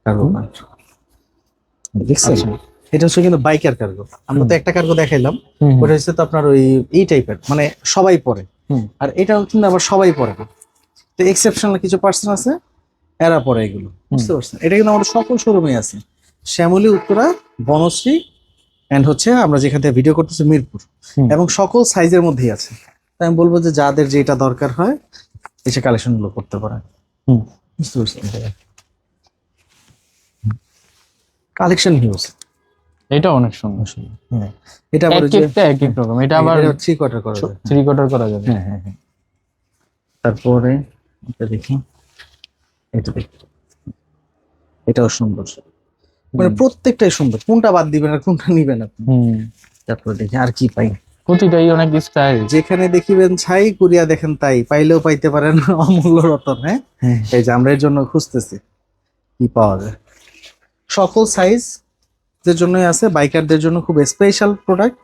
Speaker 2: কার্গো দেখছেন, এটা হচ্ছে কিন্তু বাইকার কার্গো। আমরা তো একটা কার্গো দেখাইলাম, ওটা হচ্ছে তো আপনার ওই এই টাইপের, মানে সবাই পরে, আর এটাও কিন্তু আবার সবাই পরে না, তো এক্সেপশনাল কিছু পার্সন আছে এরা পরে এগুলো, বুঝতে পারছেন। এটা কিন্তু আমাদের সকল শোরুমে আছে, শ্যামলী, উত্তরা, বনশ্রী, এন্ড হচ্ছে আমরা যেখান থেকে ভিডিও করতেছি মিরপুর, এবং সকল সাইজের মধ্যেই আছে। তাই আমি বলবো যে যাদের যেটা দরকার হয় এসে কালেকশন গুলো করতে পারে, বুঝতে পারছেন। কালেকশন হিউজ,
Speaker 1: এটা অনেক সুন্দর।
Speaker 2: হ্যাঁ এটা আবার
Speaker 1: এক একটা এক এক রকম, এটা আবার
Speaker 2: 3 কোয়ার্টার করা যায়।
Speaker 1: 3 কোয়ার্টার করা যাবে।
Speaker 2: হ্যাঁ হ্যাঁ হ্যাঁ। তারপরে এটা দেখি, এটা দেখি, এটাও সুন্দর, মানে প্রত্যেকটাই সুন্দর, কোনটা বাদ দিবেন আর কোনটা নিবেন আপনি। তারপরে দেখি আর কি পাই,
Speaker 1: প্রতিটাই অনেক স্টাইল।
Speaker 2: যেখানে দেখিবেন ছাই কুরিয়া দেখেন তাই, পাইলেও পাইতে পারেন অমূল্য রতন। হ্যাঁ এই যে আমরা এর জন্য খুঁজতেছি কি পাওয়া যায়। সকল সাইজ দের জন্যই আছে, বাইকারদের জন্য খুব স্পেশাল প্রোডাক্ট।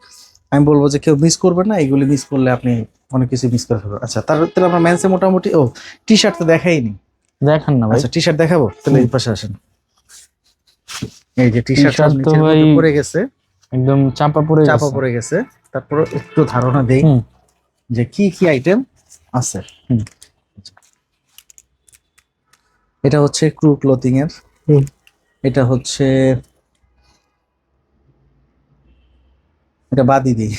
Speaker 2: আমি বলবো যে কেউ মিস করবেন না, এগুলি মিস করলে আপনি অনেক কিছু মিস করে ফেলবেন। আচ্ছা তাহলে আমরা মেন্সে মোটামুটি, ও টি শার্ট তো দেখাইনি।
Speaker 1: দেখান না ভাই।
Speaker 2: আচ্ছা টি শার্ট দেখাবো, তাহলে এই পাশে আসেন। এই যে টি শার্ট
Speaker 1: তো ভাই
Speaker 2: পড়ে গেছে,
Speaker 1: একদম চাপা
Speaker 2: পড়ে গেছে। তারপর একটু ধারণা দেই যে কি কি আইটেম আছে। এটা হচ্ছে ক্রু ক্লোথিং এর, এটা হচ্ছে, এটা বাদই দিই,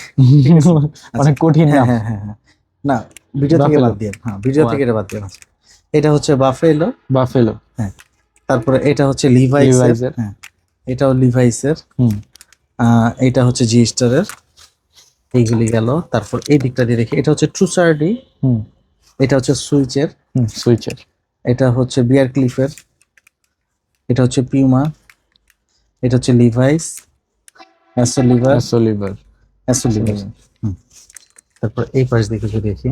Speaker 1: অনেক কঠিন
Speaker 2: হ্যাঁ
Speaker 1: নাম।
Speaker 2: হ্যাঁ হ্যাঁ হ্যাঁ, না ভিডিও থেকে বাদ দিয়ে, হ্যাঁ ভিডিও থেকে এটা বাদ দিয়ে। এটা হচ্ছে
Speaker 1: বাফেলো।
Speaker 2: হ্যাঁ। তারপরে এটা হচ্ছে লিভাইস এর, হ্যাঁ এটাও লিভাইস এর। এটা হচ্ছে জি স্টারের, এইগুলি গেল। তারপর এই দিকটা দিয়ে দেখি, এটা হচ্ছে ট্রুসার্ডি, এটা হচ্ছে সুইচের, এটা হচ্ছে বিয়ার ক্লিফের, এটা হচ্ছে পিউমা, এটা হচ্ছে লিভাইস, অ্যাসোলিভার। তারপর এই পাশ দিকে যদি দেখি,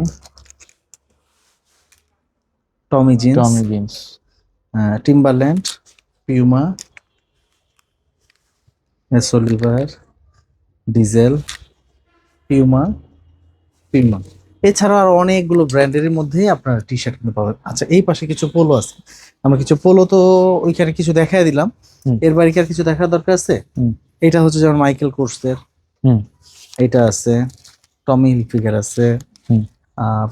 Speaker 2: Tommy Jeans, Timberland, Puma, S Oliver, Diesel, Puma. এছাড়াও আর অনেকগুলো ব্র্যান্ডের মধ্যে আপনারা টি শার্ট কিনতে পাবেন। আচ্ছা এই পাশে কিছু পোলো আছে, আমরা কিছু পোলো তো ওইখানে কিছু দেখাই দিলাম, এর বাড়ি কি আর কিছু দেখার দরকার আছে? এটা হচ্ছে যেমন মাইকেল কোর্সের, এটা আছে, টমি হিলফিগার আছে,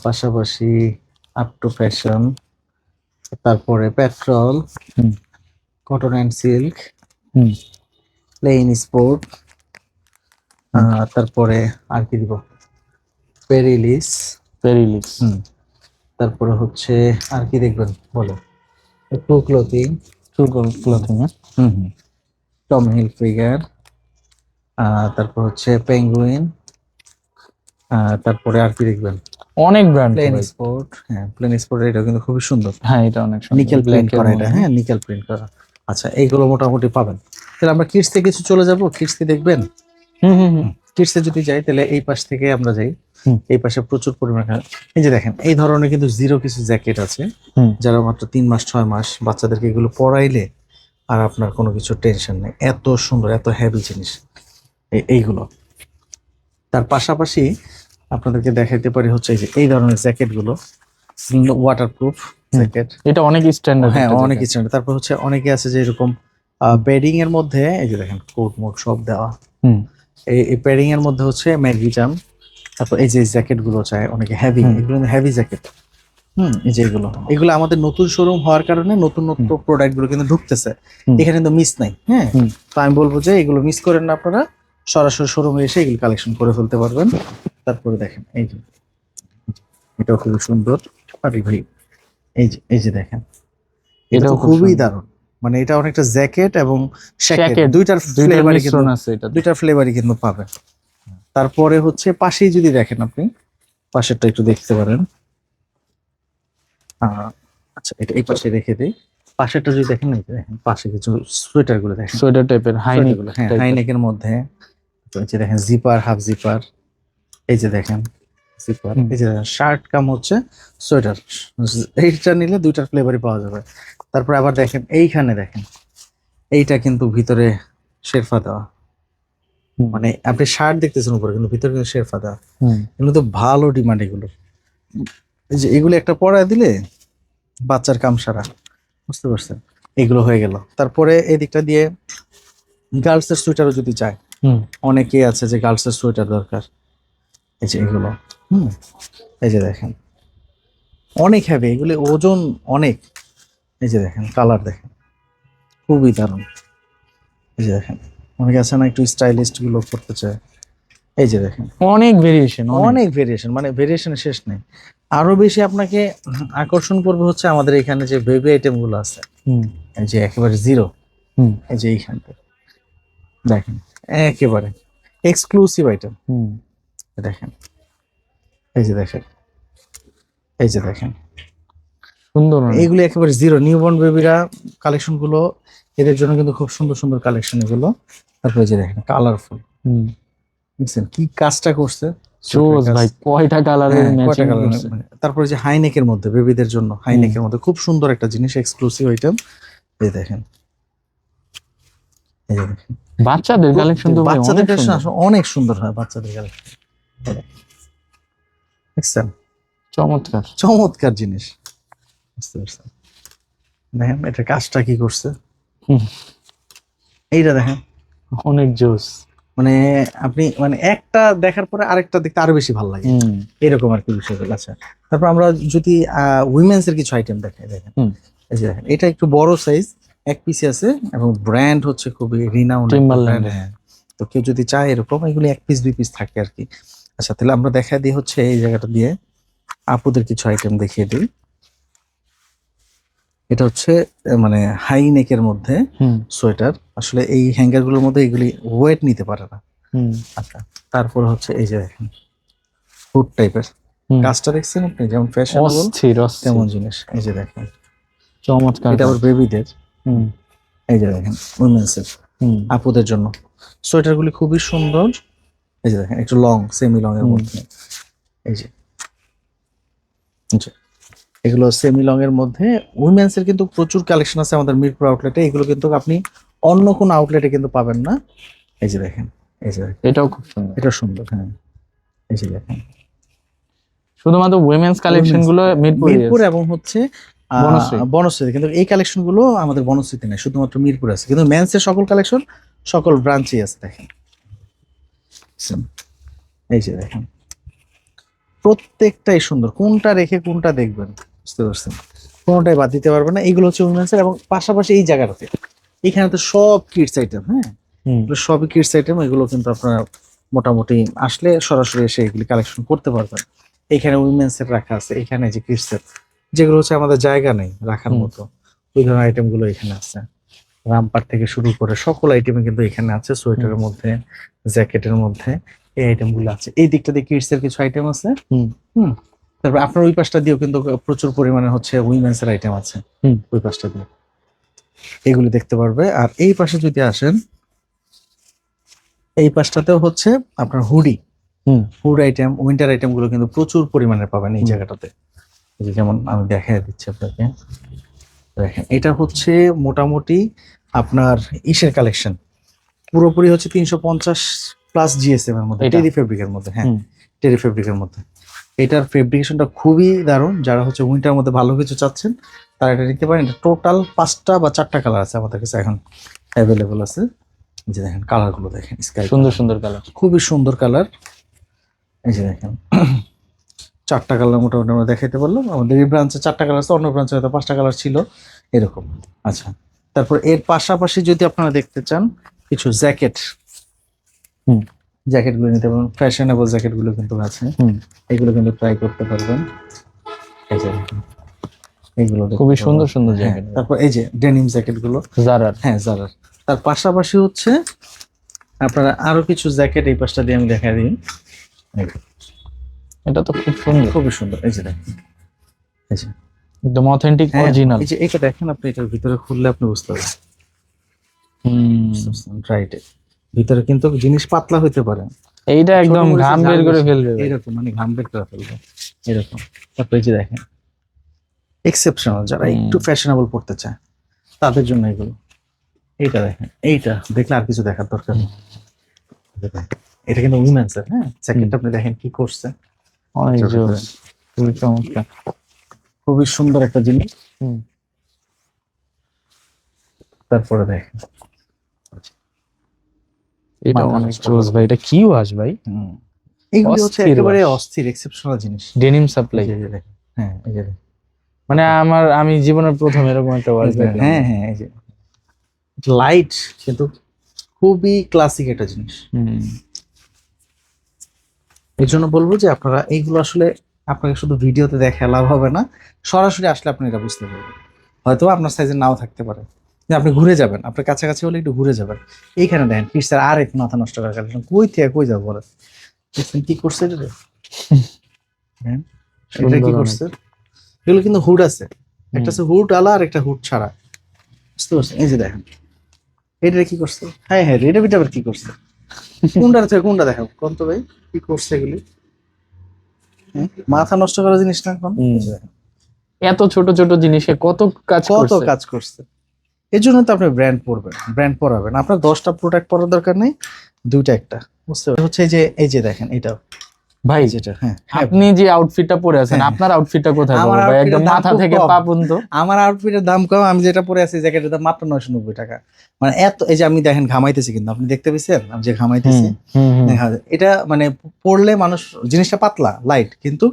Speaker 2: পাশাপাশি আপ টু ফ্যাশন, তারপরে petrol, cotton and silk, plain sport, তারপরে আর কি দিব, পেরিলিস, তারপরে হচ্ছে আর কি দেখবেন বলো, ট্রু ক্লোথিং, টম হিলফিগার, তারপর হচ্ছে পেঙ্গুইন, তারপরে আর কি দেখবেন,
Speaker 1: অনেক ব্র্যান্ড।
Speaker 2: প্লেন স্পোর্ট, হ্যাঁ প্লেন স্পোর্ট, এটা কিন্তু খুবই সুন্দর।
Speaker 1: হ্যাঁ এটা অনেক সুন্দর,
Speaker 2: নিকেল প্রিন্ট করা এটা, হ্যাঁ নিকেল প্রিন্ট করা। আচ্ছা এইগুলো মোটামুটি পাবেন। তাহলে আমরা কিডসে কিছু চলে যাব, কিডসে দেখবেন। কিডসে যদি যাই তাহলে এই পাশ থেকে আমরা যাই, এই পাশে প্রচুর পরিমাণে, এই যে দেখেন এই ধরনের কিন্তু জিরো কিছু জ্যাকেট আছে, যারা মাত্র 3 মাস 6 মাস বাচ্চাদেরকে এগুলো পরাইলে আর আপনার কোনো কিছু টেনশন নেই, এত সুন্দর এত হেভি জিনিস এইগুলো। তার পাশাপাশি আপনাদেরকে দেখাইতে পারি হচ্ছে এই যে এই ধরনের জ্যাকেট গুলো, ওয়াটারপ্রুফ জ্যাকেট,
Speaker 1: এটা অনেক স্ট্যান্ডার্ড।
Speaker 2: হ্যাঁ অনেক স্ট্যান্ডার্ড। তারপর হচ্ছে অনেকে আছে যে এরকম বেডিং এর মধ্যে, এই যে দেখেন কোট মোট সব দেওয়া, এই প্যাডিং এর মধ্যে হচ্ছে ম্যাগি জাম। তারপর এই যে জ্যাকেট গুলো চায় অনেকে হেভি, এগুলো হেভি জ্যাকেট। এই যে এগুলো আমাদের নতুন শোরুম হওয়ার কারণে নতুন প্রোডাক্ট গুলো কিন্তু ঢুকতেছে, এখানে কিন্তু মিস নাই। হ্যাঁ তো আমি বলবো যে এগুলো মিস করেন না, আপনারা সরাসরি শোরুমে এসে এগুলো কালেকশন করে ফেলতে পারবেন। তারপরে দেখেন এই যে এটাও খুবই সুন্দর, আরে ভাই এই যে দেখেন এটা খুবই দারুণ, মানে এটা অনেকটা জ্যাকেট এবং শ্যাকেট দুইটার ফ্লেভারই কিন্তু আছে, এটা দুইটার ফ্লেভারই কিন্তু পাবেন। তারপরে হচ্ছে পাশেই যদি দেখেন, আপনি পাশেরটা একটু দেখতে পারেন। আচ্ছা এটা এই পাশে রেখে দেই, পাশেরটা যদি দেখেন, এই দেখেন পাশে কিছু সোয়েটার গুলো দেখেন,
Speaker 1: সোয়েটার টাইপের হাইনেক,
Speaker 2: হ্যাঁ হাইনেকের মধ্যে, এই যে দেখেন জিপার, হাফ জিপার, এই যে দেখেন জিপার, এই যে শার্ট কাম হচ্ছে সোয়েটার, এইটা নিলে দুইটার ফ্লেভারই পাওয়া যাবে। তারপর আবার দেখেন এইখানে দেখেন, এইটা কিন্তু ভিতরে শেরফা দেওয়া, মানে আপনি শার্ট দেখতেছেন উপরে কিন্তু ভিতরে কিন্তু শেরফা দেওয়া, এগুলো তো ভালো ডিমান্ড এগুলো। এই যে এগুলো একটা পরায় দিলে বাচ্চার কাম সারা, বুঝতে পারছেন, এগুলো হয়ে গেল। তারপরে এই দিকটা দিয়ে গার্লস এর সোয়েটারও যদি চায়, অনেকেই আছে যে গার্লস এর সোয়েটার দরকার, এই যে এগুলো, এই যে দেখেন অনেক হেভি, এগুলো ওজন অনেক। এই যে দেখেন কালার দেখেন খুবই দারুণ, এই যে দেখেন অনেকে আছে না একটু স্টাইলিস্ট গুলো করতে চায়, এই যে দেখেন
Speaker 1: অনেক ভেরিয়েশন, মানে ভেরিয়েশনের শেষ নেই। আরো বেশি আপনাকে আকর্ষণ করবে হচ্ছে আমাদের এখানে যে বেবি আইটেম গুলো আছে, এই যে একেবারে জিরো, এই যে এইখানটা দেখেন একেবারে এক্সক্লুসিভ আইটেম।
Speaker 2: হুম
Speaker 1: দেখেন, এই যে দেখেন, এই যে দেখেন,
Speaker 2: সুন্দর অনেক।
Speaker 1: এইগুলো একেবারে জিরো নিউবর্ন বেবিরা কালেকশন গুলো, এদের জন্য কিন্তু খুব সুন্দর সুন্দর কালেকশন এগুলো। তারপরে এই যে দেখেন কালারফুল,
Speaker 2: হুম
Speaker 1: দেখছেন কি কাজটা করছে।
Speaker 2: জোস ভাই, কয়টা কালারের
Speaker 1: হ্যাঁ, কয়টা
Speaker 2: ম্যাচিং
Speaker 1: colour,
Speaker 2: করছে।
Speaker 1: তারপরে যে হাইনেকের মধ্যে বেবিদের জন্য হাইনেকের মধ্যে খুব সুন্দর একটা জিনিস, এক্সক্লুসিভ আইটেম। এই দেখেন, এই যে দেখেন
Speaker 2: বাচ্চাদের কালেকশন তো ভাই
Speaker 1: বাচ্চাদের
Speaker 2: অনেক
Speaker 1: কালেকশন
Speaker 2: সুন্দর,
Speaker 1: আসলে অনেক সুন্দর হয় বাচ্চাদের কালেকশন। দেখছেন
Speaker 2: চমৎকার।
Speaker 1: চমৎকার জিনিস, বুঝতে পারছেন। দেখেন এটা কাজটা কি করছে,
Speaker 2: হুম,
Speaker 1: এইটা দেখেন,
Speaker 2: অনেক জোস।
Speaker 1: মানে আপনি মানে একটা দেখার পরে আরেকটা দেখতে আরো বেশি ভালো লাগে,
Speaker 2: হুম
Speaker 1: এরকম আর কি বিষয়গুলো আছে। তারপর আমরা যদি উইমেন্স এর কিছু আইটেম দেখাই, দেখেন
Speaker 2: হুম।
Speaker 1: এই যে দেখেন, এটা একটু বড় সাইজ, এক পিসে আছে এবং ব্র্যান্ড হচ্ছে খুবই রিনাউন্ড
Speaker 2: Timberland
Speaker 1: ব্র্যান্ড। হ্যাঁ, তো কেউ যদি চায় এরকম, এগুলি এক পিস দুই পিস থাকে আর কি। আচ্ছা, তাহলে আমরা দেখা দিই হচ্ছে এই জায়গাটা দিয়ে আপুদের কিছু আইটেম দেখিয়ে দিই। এটা হচ্ছে মানে হাই নেকের মধ্যে
Speaker 2: হুম
Speaker 1: সোয়েটার, আসলে এই হ্যাঙ্গার গুলোর মধ্যে এগুলি ওয়েট নিতে পারে না।
Speaker 2: হুম
Speaker 1: আচ্ছা, তারপর হচ্ছে এই যে দেখেন হুড টাইপের
Speaker 2: হুম।
Speaker 1: কাজটা দেখছেন আপনি, যেমন ফ্যাশনেবল
Speaker 2: অস্থির অস্থির,
Speaker 1: তেমন জিনিস। এই যে দেখেন,
Speaker 2: চমৎকার।
Speaker 1: এটা আবার বেবিদের,
Speaker 2: হুম
Speaker 1: এই যে দেখেন উইমেন্সের
Speaker 2: হুম
Speaker 1: আপুদের জন্য সোয়েটার গুলি খুবই সুন্দর। এই যে দেখেন একটু লং, সেমি লং এর মধ্যে, এই যে এগুলো সেমি লং এর মধ্যে উইমেন্স এর কিন্তু প্রচুর কালেকশন আছে আমাদের মিরপুর আউটলেটে, এগুলো কিন্তু আপনি অন্য কোনো আউটলেটে কিন্তু পাবেন না। এই যে দেখেন, এই যে দেখেন,
Speaker 2: এটাও খুব সুন্দর।
Speaker 1: এটা সুন্দর। হ্যাঁ, এই যে দেখেন
Speaker 2: শুধুমাত্র উইমেন্স কালেকশন গুলো মিরপুরে
Speaker 1: মিরপুর এবং হচ্ছে
Speaker 2: বনশ্রী।
Speaker 1: বনশ্রীতে, কিন্তু এই কালেকশন গুলো আমাদের বনশ্রীতে নেই, শুধুমাত্র মিরপুরে আছে। কিন্তু মেন্স এর সকল কালেকশন সকল ব্রাঞ্চেই আছে। দেখেন, এই যে দেখেন প্রত্যেকটাই সুন্দর, কোনটা রেখে কোনটা দেখবেন বুঝতে পারছেন, কোনটাই বাদ দিতে পারবেন না। এইগুলো হচ্ছে উইমেন্স এর, এবং পাশাপাশি এই জায়গাটাতে এখানে তো সব কিডস আইটেম। হ্যাঁ,
Speaker 2: হুম
Speaker 1: এগুলো সবই কিডস আইটেম, এগুলো কিন্তু আপনারা মোটামুটি আসলে সরাসরি এসে এগুলি কালেকশন করতে পারবেন। এখানে উইমেন্স এর রাখা আছে, এখানে যে কিডস এর যেগুলো হচ্ছে আমাদের জায়গা নেই রাখার
Speaker 2: হুম।
Speaker 1: মতো, ওই ধরনের আইটেম গুলো এখানে আছে। রামপার থেকে শুরু করে সকল আইটেমই কিন্তু এখানে আছে, সোয়েটারের মধ্যে, জ্যাকেটের মধ্যে এই আইটেম গুলো আছে। এই দিকটা দিয়ে কিডস এর কিছু আইটেম আছে।
Speaker 2: হুম
Speaker 1: হুম, তারপর আপনার ওই পাশটা দিয়েও কিন্তু প্রচুর পরিমাণে হচ্ছে উইমেন্স এর আইটেম আছে।
Speaker 2: হুম।
Speaker 1: ওই পাশটা দিয়ে এগুলি দেখতে পারবে। আর এই পাশে যদি আসেন, এই পাশটাতেও হচ্ছে আপনার হুডি,
Speaker 2: হুম
Speaker 1: হুড আইটেম, উইন্টার আইটেম গুলো কিন্তু প্রচুর পরিমাণে পাবেন এই
Speaker 2: হুম।
Speaker 1: জায়গাটাতে। এই যে যেমন আমি দেখাই দিচ্ছি আপনাকে, দেখেন এটা হচ্ছে মোটামুটি আপনার ইসের কালেকশন, পুরোপুরি হচ্ছে 350+ জিএসএম এর মধ্যে,
Speaker 2: এটা?
Speaker 1: টেরি ফেব্রিকের মধ্যে। হ্যাঁ,
Speaker 2: হুম।
Speaker 1: টেরি ফেব্রিকের মধ্যে। এটার ফেব্রিকেশনটা খুবই দারুণ, যারা হচ্ছে উইন্টার মধ্যে ভালো কিছু চাচ্ছেন তারা এটা নিতে পারেন। এটা টোটাল 5টা বা 4টা কালার আছে আমাদের কাছে এখন অ্যাভেলেবল আছে। এই যে দেখেন কালার গুলো দেখেন, স্কাই
Speaker 2: সুন্দর সুন্দর কালার।
Speaker 1: খুবই সুন্দর কালার। এই যে দেখেন 4টা কালার মোটামুটি আমরা দেখাইতে পারলাম। আমাদের এই ব্রাঞ্চে 4টা কালার আছে, অন্য ব্রাঞ্চে হয়তো 5টা কালার ছিল এরকম। আচ্ছা, তারপর এর পাশাপাশি যদি আপনারা দেখতে চান কিছু জ্যাকেট,
Speaker 2: হুম
Speaker 1: জ্যাকেট গুলো নিতে পারবেন, ফ্যাশনেবল জ্যাকেট গুলো কিন্তু আছে,
Speaker 2: হুম।
Speaker 1: এগুলো কিন্তু ট্রাই করতে পারবেন। এই যে দেখেন, এইগুলো দেখতে
Speaker 2: খুবই সুন্দর
Speaker 1: পারবেন।
Speaker 2: সুন্দর
Speaker 1: হ্যাঁ,
Speaker 2: জ্যাকেট।
Speaker 1: তারপর এই যে ডেনিম জ্যাকেট গুলো,
Speaker 2: জারার।
Speaker 1: হ্যাঁ জারার। তার পাশাপাশি হচ্ছে আপনারা আরো কিছু জ্যাকেট এই পাশটা দিয়ে আমি দেখাই দিই। এই যে,
Speaker 2: এটা তো খুব সুন্দর,
Speaker 1: খুবই সুন্দর। এই যে দেখেন, এই যে
Speaker 2: একদম অথেন্টিক
Speaker 1: হ্যাঁ,
Speaker 2: অরিজিনাল।
Speaker 1: এই যে এটা দেখেন, আপনি এটার ভিতরে খুললে আপনি বুঝতে পারবেন।
Speaker 2: হুম,
Speaker 1: রাইট, ভিতরে কিন্তু জিনিস পাতলা হইতে পারে,
Speaker 2: এইটা
Speaker 1: ছোট
Speaker 2: একদম
Speaker 1: মরিচের
Speaker 2: ঘাম
Speaker 1: ঝাল
Speaker 2: বের করে
Speaker 1: বেশি,
Speaker 2: ফেলবে ভাই।
Speaker 1: এরকম মানে ঘাম বের করে ফেলবে এরকম। তারপর এই যে দেখেন এক্সেপশনাল, যারা একটু ফ্যাশনেবল পড়তে চায় তাদের জন্য এগুলো। এইটা দেখেন, এইটা দেখলে আর কিছু দেখার দরকার নেই। এটা কিন্তু উইমেন্স এর। হ্যাঁ, জ্যাকেটটা আপনি দেখেন কি করছে,
Speaker 2: অনেক
Speaker 1: এটার
Speaker 2: জোস,
Speaker 1: ভিতরে।
Speaker 2: খুবই চমৎকার।
Speaker 1: খুবই সুন্দর একটা জিনিস।
Speaker 2: হুম।
Speaker 1: তারপরে দেখেন
Speaker 2: এটা
Speaker 1: মাথা
Speaker 2: অনেক
Speaker 1: নষ্ট
Speaker 2: জোস ভাই, এটা কি ওয়াশ ভাই,
Speaker 1: এইগুলি হচ্ছে
Speaker 2: অস্থির
Speaker 1: একেবারে
Speaker 2: বাস।
Speaker 1: অস্থির এক্সেপশনাল জিনিস।
Speaker 2: Denim supply.
Speaker 1: এই যে দেখেন, হ্যাঁ এই যে দেখেন।
Speaker 2: মানে আমি জীবনের প্রথম এরকম একটা ওয়াশ দেখলাম।
Speaker 1: হ্যাঁ হ্যাঁ, এই যে লাইট কিন্তু খুবই ক্লাসিক একটা জিনিস।
Speaker 2: হুম।
Speaker 1: এর জন্য বলবো যে আপনারা এইগুলো আসলে আপনাকে শুধু ভিডিওতে দেখে লাভ হবে না, সরাসরি আসলে আপনি এটা বুঝতে পারবেন। হয়তো আপনার সাইজে নাও থাকতে পারে,
Speaker 2: যে আপনি ঘুরে যাবেন, আপনার কাছাকাছি হলে একটু ঘুরে যাবেন। এইখানে দেখেন পিসের আরেক মাথা নষ্ট করার কালেকশন, কই থেকে কই যাবো বলেন? দেখছেন কি করছে এটা? হ্যাঁ, এটা কি
Speaker 3: সুন্দর
Speaker 2: করছে? এগুলো কিন্তু হুড আছে, একটা আছে হুড আলা আর একটা হুড ছাড়া, বুঝতে পারছেন? এই যে দেখেন এটা কি করছে, হ্যাঁ হ্যাঁ এটা বিটা আবার কি করছে, কোনটার থেকে কোনটা দেখাবো কোন তো ভাই, কি করছে এগুলি? হ্যাঁ, মাথা নষ্ট করা জিনিস না কোন?
Speaker 3: হুম।
Speaker 2: এই যে দেখেন,
Speaker 3: এত ছোট ছোট জিনিসে কত কাজ
Speaker 2: কত
Speaker 3: করছে।
Speaker 2: কাজ করছে। এই জন্য তো আপনি ব্র্যান্ড পরবেন, ব্র্যান্ড পরাবেন। আপনার 10টা প্রোডাক্ট পরার দরকার নেই, 2টা একটা, বুঝতে পারছেন? হচ্ছে এই যে দেখেন এটা,
Speaker 3: ভাই
Speaker 2: এই যেটা, হ্যাঁ হ্যাঁ,
Speaker 3: আপনি যে আউটফিটটা পরে আছেন,
Speaker 2: হ্যাঁ।
Speaker 3: আপনার আউটফিটটা কোথায়
Speaker 2: আমার
Speaker 3: পাবো ভাই?
Speaker 2: outfit এর
Speaker 3: একদম
Speaker 2: দাম
Speaker 3: মাথা
Speaker 2: খুব
Speaker 3: থেকে
Speaker 2: কম।
Speaker 3: পা পর্যন্ত।
Speaker 2: আমার আউটফিটের দাম কম, আমি যেটা পরে আছি জ্যাকেটের দাম মাত্র 990 টাকা। মানে এত, এই যে আমি দেখেন ঘামাইতেছি, কিন্তু আপনি দেখতে পেয়েছেন আমি যে ঘামাইতেছি? হ্যাঁ, এটা মানে পরলে মানুষ, জিনিসটা পাতলা লাইট, কিন্তু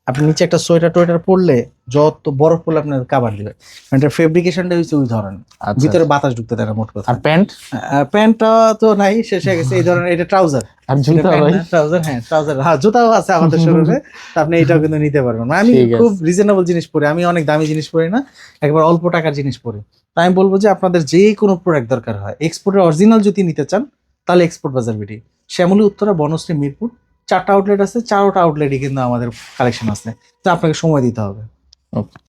Speaker 2: আপনি নিচে একটা সোয়েটার টোয়েটার পরলে যত বরফ পড়লে আপনার কাভার দিবে। মানে এটা ফেব্রিকেশনটা হচ্ছে ওই ধরনের,
Speaker 3: আচ্ছা।
Speaker 2: ভিতরে বাতাস ঢুকতে দেয় না, মোট কথা।
Speaker 3: আর প্যান্ট
Speaker 2: আর প্যান্টটা তো নাই, শেষ হয়ে গেছে। এই ধরনের এটা ট্রাউজার,
Speaker 3: আর জুতা ভাই?
Speaker 2: ট্রাউজার, হ্যাঁ ট্রাউজার, হ্যাঁ জুতাও আছে আমাদের শোরুমে, আপনি এটাও কিন্তু নিতে পারবেন। মানে আমি
Speaker 3: ঠিক আছে।
Speaker 2: খুব রিজনেবল জিনিস পরি, আমি অনেক দামি জিনিস পরি না, একবার অল্প টাকার জিনিস পরি। তাই আমি বলবো যে আপনাদের যে কোনো প্রোডাক্ট দরকার হয়, এক্সপোর্টের অরিজিনাল যদি নিতে চান, তাহলে এক্সপোর্ট বাজার বিডি, শ্যামলী, উত্তরা, বনশ্রী, মিরপুর, 4টা আউটলেট আছে, 4টা আউটলেটই কিন্তু আমাদের কালেকশন আছে। তো আপনাকে সময় দিতে হবে।